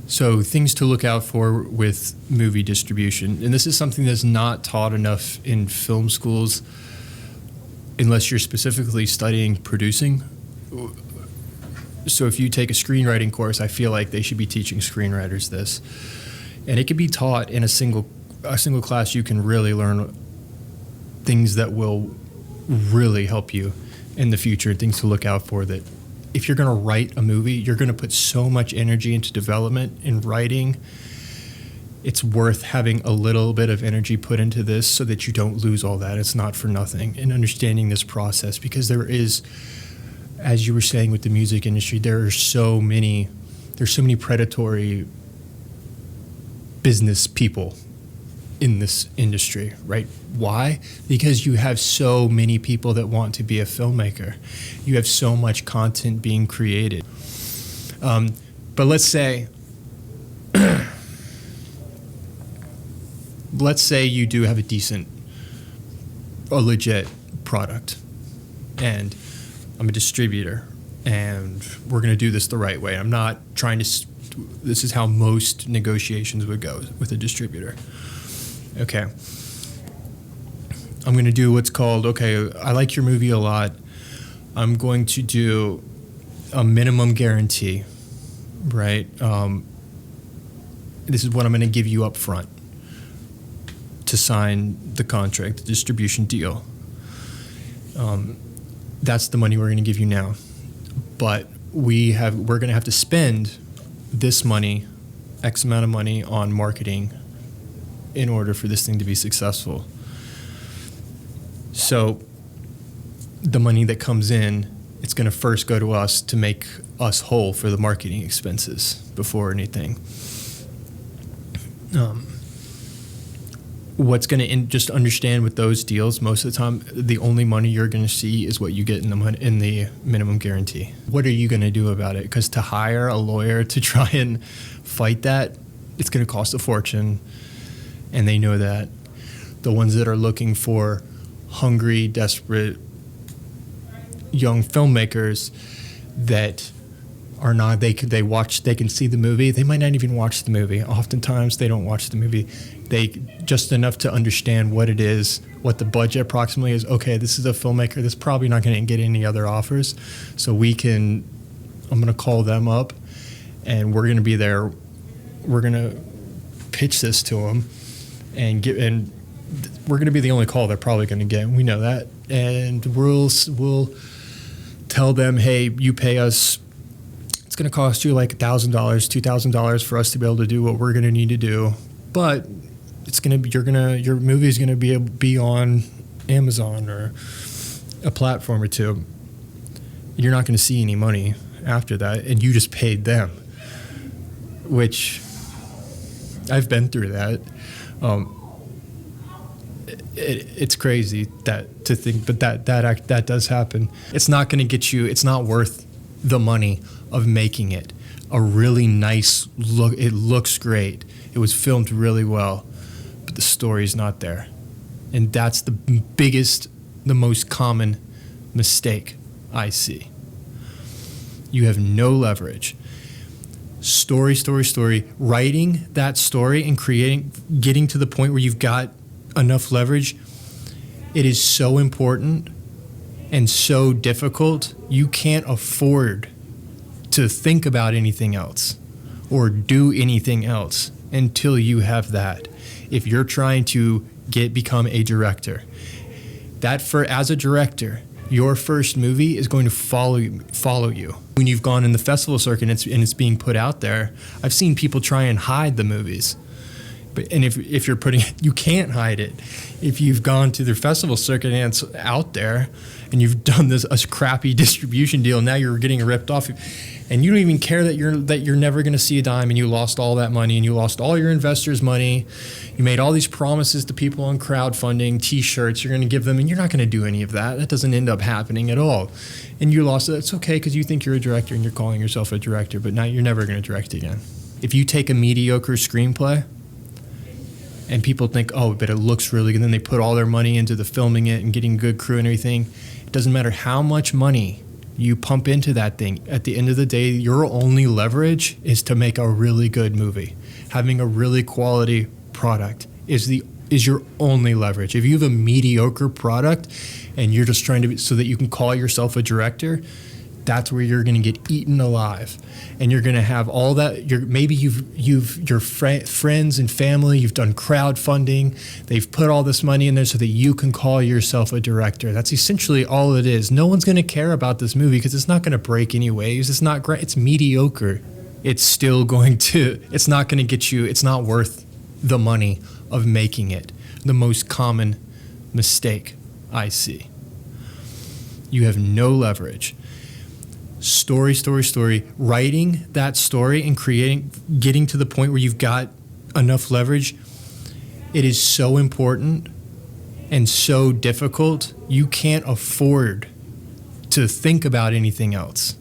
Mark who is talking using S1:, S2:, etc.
S1: So things to look out for with movie distribution, and this is something that's not taught enough in film schools unless you're specifically studying producing. So if you take a screenwriting course, I feel like they should be teaching screenwriters this. And it can be taught in a single class. You can really learn things that will really help you in the future, things to look out for. That if you're going to write a movie, you're going to put so much energy into development in writing. It's worth having a little bit of energy put into this so that you don't lose all that. It's not for nothing. And understanding this process, because there is, as you were saying with the music industry, there's so many predatory business people in this industry, right? Why? Because you have so many people that want to be a filmmaker. You have so much content being created. But let's say you do have a legit product, and I'm a distributor, and we're going to do this the right way. I'm not trying to. This is how most negotiations would go with a distributor. Okay. I'm going to do what's called, okay, I like your movie a lot. I'm going to do a minimum guarantee, right? This is what I'm going to give you up front to sign the contract, the distribution deal. That's the money we're going to give you now. But we're going to have to spend this money, X amount of money, on marketing in order for this thing to be successful. So the money that comes in, it's going to first go to us to make us whole for the marketing expenses before anything. What's going to just understand with those deals, most of the time, the only money you're going to see is what you get in the minimum guarantee. What are you going to do about it? Because to hire a lawyer to try and fight that, it's going to cost a fortune, and they know that. The ones that are looking for hungry, desperate young filmmakers that are not, they can see the movie. They might not even watch the movie. Oftentimes they don't watch the movie. They just enough to understand what it is, what the budget approximately is. Okay, this is a filmmaker that's probably not going to get any other offers. So I'm going to call them up, and we're going to be there. We're going to pitch this to them, and we're going to be the only call they're probably going to get. We know that. And we'll tell them, hey, you pay us. It's going to cost you like $1,000, $2,000 for us to be able to do what we're going to need to do. But it's going to be, your movie is going to be on Amazon or a platform or two. You're not going to see any money after that, and you just paid them, which I've been through that. It's crazy to think, but that does happen. It's not going to get you. It's not worth the money of making it a really nice look. It looks great. It was filmed really well, but the story's not there, and that's the most common mistake I see. You have no leverage. Story. Writing that story and getting to the point where you've got enough leverage, it is so important and so difficult. You can't afford to think about anything else or do anything else until you have that. If you're trying to become a director, as a director, your first movie is going to follow you. When you've gone in the festival circuit and it's being put out there, I've seen people try and hide the movies. And if you're putting it, you can't hide it. If you've gone to the festival circuit and it's out there, and you've done a crappy distribution deal, now you're getting ripped off, and you don't even care that you're never going to see a dime, and you lost all that money, and you lost all your investors' money. You made all these promises to people on crowdfunding, T-shirts you're going to give them, and you're not going to do any of that. That doesn't end up happening at all, and you lost it. It's okay because you think you're a director and you're calling yourself a director, but now you're never going to direct again. If you take a mediocre screenplay, and people think, oh, but it looks really good, and then they put all their money into the filming it and getting good crew and everything. It doesn't matter how much money You pump into that thing. At the end of the day, your only leverage is to make a really good movie. Having a really quality product is your only leverage. If you have a mediocre product and you're just trying to so that you can call yourself a director, that's where you're going to get eaten alive, and you're going to have all that. Maybe your friends and family. You've done crowdfunding. They've put all this money in there so that you can call yourself a director. That's essentially all it is. No one's going to care about this movie because it's not going to break any waves. It's not great. It's mediocre. It's still going to. It's not going to get you. It's not worth the money of making it. The most common mistake I see. You have no leverage. Story, writing that story and getting to the point where you've got enough leverage, it is so important and so difficult. You can't afford to think about anything else.